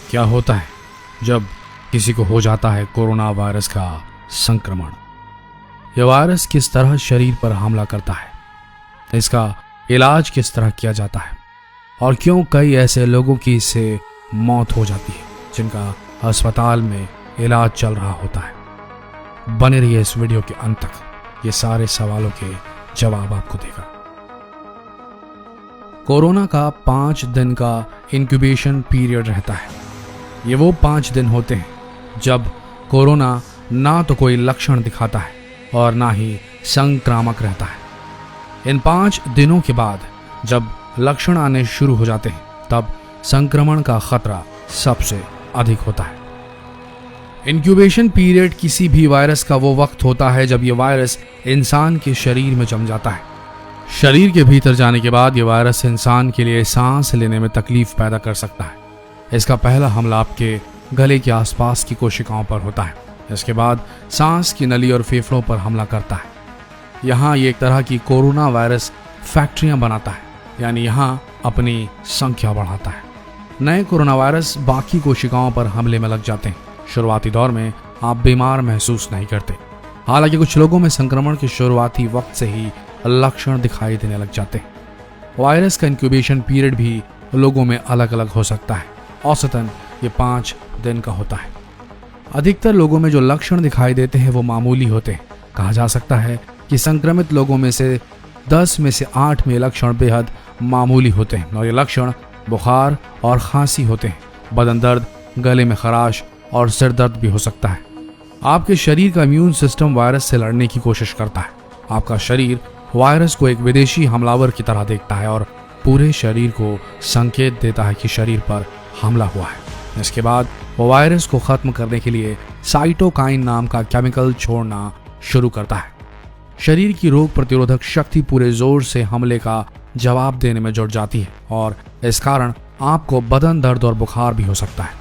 क्या होता है जब किसी को हो जाता है कोरोना वायरस का संक्रमण? यह वायरस किस तरह शरीर पर हमला करता है, इसका इलाज किस तरह किया जाता है और क्यों कई ऐसे लोगों की इससे मौत हो जाती है जिनका अस्पताल में इलाज चल रहा होता है। बने रहिए इस वीडियो के अंत तक, ये सारे सवालों के जवाब आपको देगा। कोरोना का 5 दिन का इंक्यूबेशन पीरियड रहता है। ये वो 5 दिन होते हैं जब कोरोना ना तो कोई लक्षण दिखाता है और ना ही संक्रामक रहता है। इन 5 दिनों के बाद जब लक्षण आने शुरू हो जाते हैं तब संक्रमण का खतरा सबसे अधिक होता है। इंक्यूबेशन पीरियड किसी भी वायरस का वो वक्त होता है जब ये वायरस इंसान के शरीर में जम जाता है। शरीर के भीतर जाने के बाद ये वायरस इंसान के लिए सांस लेने में तकलीफ पैदा कर सकता है। इसका पहला हमला आपके गले के आसपास की कोशिकाओं पर होता है। इसके बाद सांस की नली और फेफड़ों पर हमला करता है। यहाँ ये एक तरह की कोरोना वायरस फैक्ट्रियां बनाता है, यानी यहाँ अपनी संख्या बढ़ाता है। नए कोरोना वायरस बाकी कोशिकाओं पर हमले में लग जाते हैं। शुरुआती दौर में आप बीमार महसूस नहीं करते, हालांकि कुछ लोगों में संक्रमण के शुरुआती वक्त से ही लक्षण दिखाई देने लग जाते हैं। वायरस का इंक्यूबेशन पीरियड भी लोगों में अलग अलग हो सकता है। औसतन ये 5 दिन का होता है। अधिकतर लोगों में जो लक्षण दिखाई देते हैं वो मामूली होते हैं। कहा जा सकता है कि संक्रमित लोगों में से 10 में से 8 में लक्षण बेहद मामूली होते हैं और ये लक्षण बुखार और खांसी होते हैं। बदन दर्द, गले में खराश और सिर दर्द भी हो सकता है। आपके शरीर का इम्यून सिस्टम वायरस से लड़ने की कोशिश करता है। आपका शरीर वायरस को एक विदेशी हमलावर की तरह देखता है और पूरे शरीर को संकेत देता है कि शरीर पर हमला हुआ है। इसके बाद वो वायरस को खत्म करने के लिए साइटोकाइन नाम का केमिकल छोड़ना शुरू करता है। शरीर की रोग प्रतिरोधक शक्ति पूरे जोर से हमले का जवाब देने में जुट जाती है और इस कारण आपको बदन दर्द और बुखार भी हो सकता है।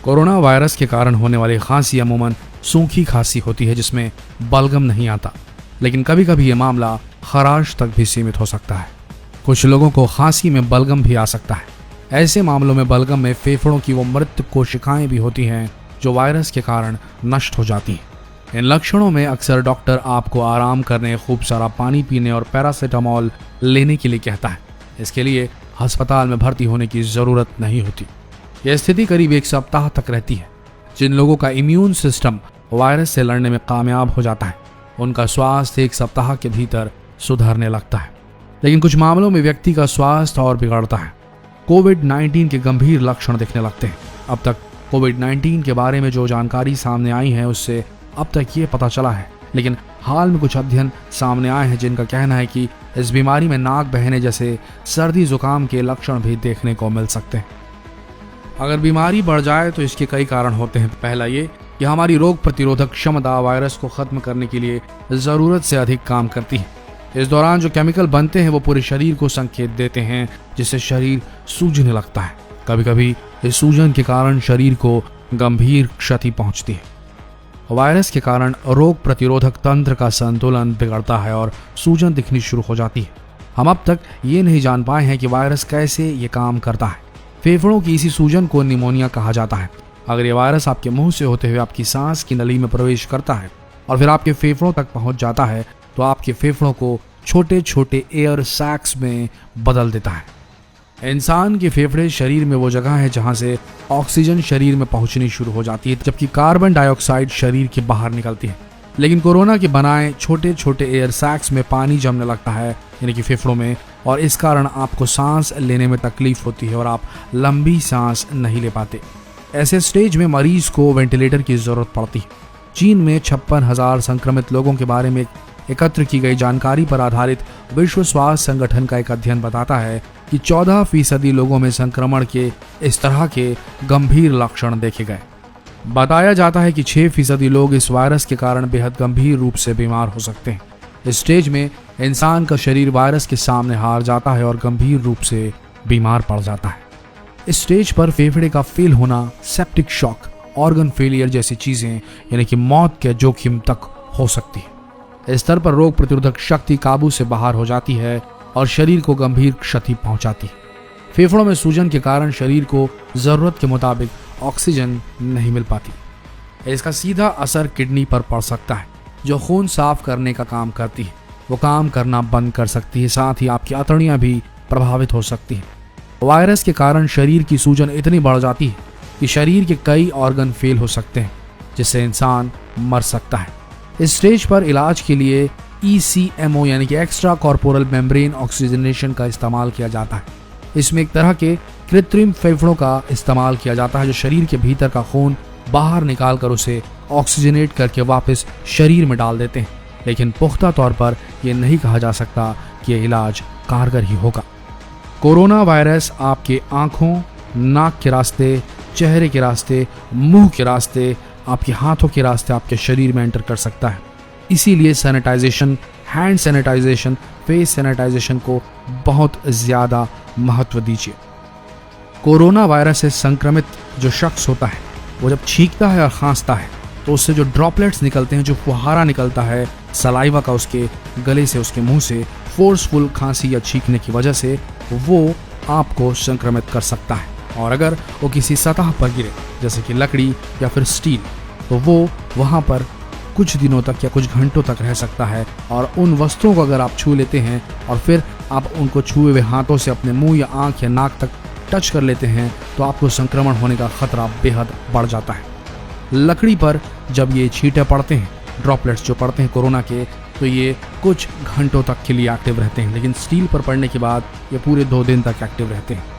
कोरोना वायरस के कारण होने वाली खांसी अमूमन सूखी खांसी होती है जिसमें बलगम नहीं आता, लेकिन कभी कभी ये मामला खराश तक भी सीमित हो सकता है। कुछ लोगों को खांसी में बलगम भी आ सकता है। ऐसे मामलों में बलगम में फेफड़ों की वो मृत कोशिकाएं भी होती हैं जो वायरस के कारण नष्ट हो जाती हैं। इन लक्षणों में अक्सर डॉक्टर आपको आराम करने, खूब सारा पानी पीने और पैरासीटामोल लेने के लिए कहता है। इसके लिए अस्पताल में भर्ती होने की जरूरत नहीं होती। यह स्थिति करीब 1 सप्ताह तक रहती है। जिन लोगों का इम्यून सिस्टम वायरस से लड़ने में कामयाब हो जाता है उनका स्वास्थ्य 1 सप्ताह के भीतर सुधरने लगता है, लेकिन कुछ मामलों में व्यक्ति का स्वास्थ्य और बिगड़ता है। कोविड-19 के गंभीर लक्षण दिखने लगते हैं। अब तक कोविड-19 के बारे में जो जानकारी सामने आई है उससे अब तक ये पता चला है, लेकिन हाल में कुछ अध्ययन सामने आए हैं जिनका कहना है कि इस बीमारी में नाक बहने जैसे सर्दी जुकाम के लक्षण भी देखने को मिल सकते हैं। अगर बीमारी बढ़ जाए तो इसके कई कारण होते हैं। पहला ये कि हमारी रोग प्रतिरोधक क्षमता वायरस को खत्म करने के लिए जरूरत से अधिक काम करती है। इस दौरान जो केमिकल बनते हैं वो पूरे शरीर को संकेत देते हैं, जिससे शरीर सूजने लगता है। कभी कभी इस सूजन के कारण शरीर को गंभीर क्षति पहुंचती है। वायरस के कारण रोग प्रतिरोधक तंत्र का संतुलन बिगड़ता है और सूजन दिखनी शुरू हो जाती है। हम अब तक ये नहीं जान पाए हैं कि वायरस कैसे ये काम करता है। फेफड़ों की इसी सूजन को निमोनिया कहा जाता है। अगर ये वायरस आपके मुंह से होते हुए आपकी सांस की नली में प्रवेश करता है और फिर आपके फेफड़ों तक पहुंच जाता है तो आपके फेफड़ों को छोटे छोटे एयर सैक्स में बदल देता है। इंसान के फेफड़े शरीर में वो जगह है जहां से ऑक्सीजन शरीर में पहुंचनी शुरू हो जाती है, जबकि कार्बन डाइऑक्साइड शरीर के बाहर निकलती है। लेकिन कोरोना के बनाए छोटे छोटे एयर सैक्स में पानी जमने लगता है, यानी कि फेफड़ों में, और इस कारण आपको सांस लेने में तकलीफ होती है और आप लंबी सांस नहीं ले पाते। ऐसे स्टेज में मरीज को वेंटिलेटर की जरूरत पड़ती है। चीन में 56,000 संक्रमित लोगों के बारे में एकत्र की गई जानकारी पर आधारित विश्व स्वास्थ्य संगठन का एक अध्ययन बताता है कि 14% लोगों में संक्रमण के इस तरह के गंभीर लक्षण देखे गए। बताया जाता है कि 6% लोग इस वायरस के कारण बेहद गंभीर रूप से बीमार हो सकते हैं। इस स्टेज में इंसान का शरीर वायरस के सामने हार जाता है और गंभीर रूप से बीमार पड़ जाता है। इस स्टेज पर फेफड़े का फेल होना, सेप्टिक शॉक, ऑर्गन फेलियर जैसी चीजें यानी कि मौत के जोखिम तक हो सकती है। इस स्तर पर रोग प्रतिरोधक शक्ति काबू से बाहर हो जाती है और शरीर को गंभीर क्षति पहुंचाती है। फेफड़ों में सूजन के कारण शरीर को जरूरत के मुताबिक ऑक्सीजन नहीं मिल पाती। इसका सीधा असर किडनी पर पड़ सकता है, जो खून साफ करने का काम करती है, वो काम करना बंद कर सकती है। साथ ही आपकी आंतड़ियां भी प्रभावित हो सकती हैं। वायरस के कारण शरीर की सूजन इतनी बढ़ जाती है कि शरीर के कई ऑर्गन फेल हो सकते हैं, जिससे इंसान मर सकता है। इस स्टेज पर इलाज के लिए ECMO यानी कि एक्स्ट्रा कॉर्पोरल मेम्ब्रेन ऑक्सीजनेशन का इस्तेमाल किया जाता है। इसमें एक तरह के कृत्रिम फेफड़ों का इस्तेमाल किया जाता है, जो शरीर के भीतर का खून बाहर निकाल कर उसे ऑक्सीजनेट करके वापस शरीर में डाल देते हैं। लेकिन पुख्ता तौर पर यह नहीं कहा जा सकता कि यह इलाज कारगर ही होगा। कोरोना वायरस आपके आंखों, नाक के रास्ते, चेहरे के रास्ते, मुंह के रास्ते, आपके हाथों के रास्ते आपके शरीर में एंटर कर सकता है। इसीलिए sanitisation, hand sanitisation, face sanitisation को बहुत ज़्यादा महत्व दीजिए। कोरोना वायरस से संक्रमित जो शख्स होता है, वो जब छींकता है और खांसता है तो उससे जो ड्रॉपलेट्स निकलते हैं, जो फुहारा निकलता है सलाइवा का उसके गले से, उसके मुंह से, फोर्सफुल खांसी या छींकने की वजह से, वो आपको संक्रमित कर सकता है। और अगर वो किसी सतह पर गिरे, जैसे कि लकड़ी या फिर स्टील, तो वो वहाँ पर कुछ दिनों तक या कुछ घंटों तक रह सकता है। और उन वस्तुओं को अगर आप छू लेते हैं और फिर आप उनको छुए हुए हाथों से अपने मुंह या आंख या नाक तक टच कर लेते हैं, तो आपको संक्रमण होने का खतरा बेहद बढ़ जाता है। लकड़ी पर जब ये छींटे पड़ते हैं, ड्रॉपलेट्स जो पड़ते हैं कोरोना के, तो ये कुछ घंटों तक के लिए एक्टिव रहते हैं, लेकिन स्टील पर पड़ने के बाद ये पूरे 2 दिन तक एक्टिव रहते हैं।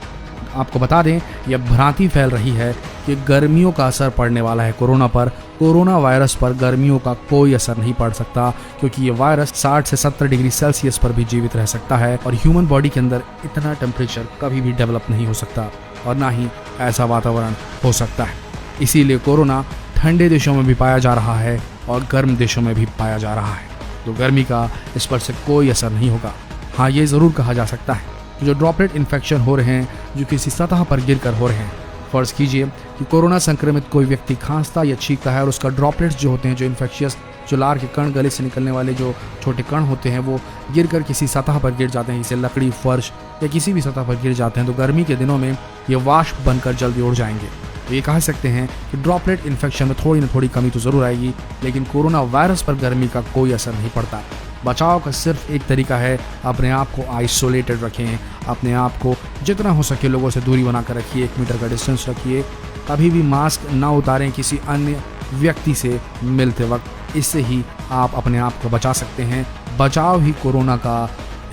आपको बता दें, यह भ्रांति फैल रही है कि गर्मियों का असर पड़ने वाला है कोरोना पर। कोरोना वायरस पर गर्मियों का कोई असर नहीं पड़ सकता, क्योंकि ये वायरस 60 से 70 डिग्री सेल्सियस पर भी जीवित रह सकता है और ह्यूमन बॉडी के अंदर इतना टेम्परेचर कभी भी डेवलप नहीं हो सकता और ना ही ऐसा वातावरण हो सकता है। इसीलिए कोरोना ठंडे देशों में भी पाया जा रहा है और गर्म देशों में भी पाया जा रहा है। तो गर्मी का इस पर से कोई असर नहीं होगा। हाँ, ये ज़रूर कहा जा सकता है जो ड्रॉपलेट इन्फेक्शन हो रहे हैं, जो किसी सतह पर गिरकर हो रहे हैं। फर्ज कीजिए कि कोरोना संक्रमित कोई व्यक्ति खांसता या छींकता है और उसका ड्रॉपलेट्स जो होते हैं, जो इन्फेक्शियस, जो लार के कण, गले से निकलने वाले जो छोटे कण होते हैं, वो गिरकर किसी सतह पर गिर जाते हैं, जैसे लकड़ी, फर्श या किसी भी सतह पर गिर जाते हैं, तो गर्मी के दिनों में ये वाष्प बनकर जल्दी उड़ जाएंगे। तो ये कह सकते हैं कि ड्रॉपलेट इन्फेक्शन में थोड़ी ना थोड़ी कमी तो ज़रूर आएगी, लेकिन कोरोना वायरस पर गर्मी का कोई असर नहीं पड़ता। बचाव का सिर्फ एक तरीका है, अपने आप को आइसोलेटेड रखें, अपने आप को जितना हो सके लोगों से दूरी बनाकर रखिए, 1 मीटर का डिस्टेंस रखिए, कभी भी मास्क ना उतारें किसी अन्य व्यक्ति से मिलते वक्त। इससे ही आप अपने आप को बचा सकते हैं। बचाव ही कोरोना का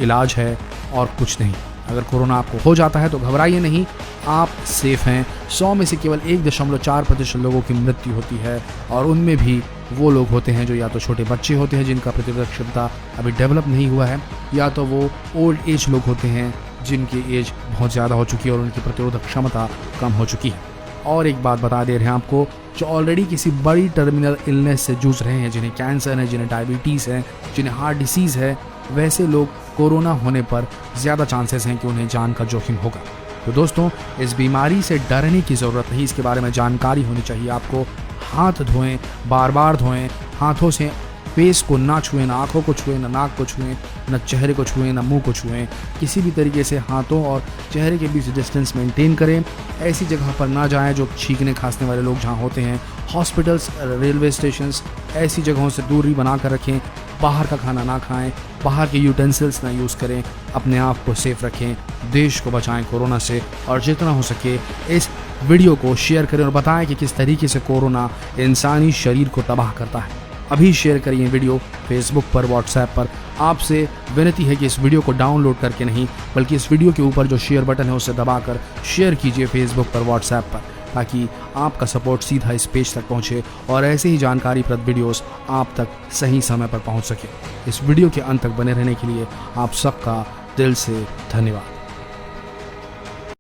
इलाज है और कुछ नहीं। अगर कोरोना आपको हो जाता है तो घबराइए नहीं, आप सेफ हैं। 100 में से केवल 1.4% लोगों की मृत्यु होती है और उनमें भी वो लोग होते हैं जो या तो छोटे बच्चे होते हैं जिनका प्रतिरोधक क्षमता अभी डेवलप नहीं हुआ है, या तो वो ओल्ड एज लोग होते हैं जिनकी एज बहुत ज़्यादा हो चुकी है और उनकी प्रतिरोधक क्षमता कम हो चुकी है। और एक बात बता दे रहे हैं आपको, जो ऑलरेडी किसी बड़ी टर्मिनल इलनेस से जूझ रहे हैं, जिन्हें कैंसर है, जिन्हें डायबिटीज़ है, जिन्हें हार्ट डिसीज़ है, वैसे लोग कोरोना होने पर ज़्यादा चांसेस हैं कि उन्हें जान का जोखिम होगा। तो दोस्तों, इस बीमारी से डरने की ज़रूरत नहीं, इसके बारे में जानकारी होनी चाहिए आपको। हाथ धोएं, बार बार धोएं, हाथों से फेस को ना छुएं, ना आँखों को छुएं, ना नाक को छुएं, ना चेहरे को छुएं, ना मुंह को छुएं। किसी भी तरीके से हाथों और चेहरे के बीच डिस्टेंस मेंटेन करें। ऐसी जगह पर ना जाएं जो छींकने खांसने वाले लोग जहां होते हैं। हॉस्पिटल्स, रेलवे स्टेशंस, ऐसी जगहों से दूरी बना कर रखें। बाहर का खाना ना खाएं, बाहर के यूटेंसिल्स ना यूज़ करें। अपने आप को सेफ रखें, देश को बचाएं कोरोना से, और जितना हो सके इस वीडियो को शेयर करें और बताएं कि किस तरीके से कोरोना इंसानी शरीर को तबाह करता है। अभी शेयर करिए वीडियो फेसबुक पर, व्हाट्सएप पर। आपसे विनती है कि इस वीडियो को डाउनलोड करके नहीं, बल्कि इस वीडियो के ऊपर जो शेयर बटन है उसे दबाकर शेयर कीजिए फेसबुक पर, व्हाट्सएप पर, ताकि आपका सपोर्ट सीधा इस पेज तक पहुंचे और ऐसे ही जानकारीप्रद वीडियोस आप तक सही समय पर पहुंच सके। इस वीडियो के अंत तक बने रहने के लिए आप सबका दिल से धन्यवाद।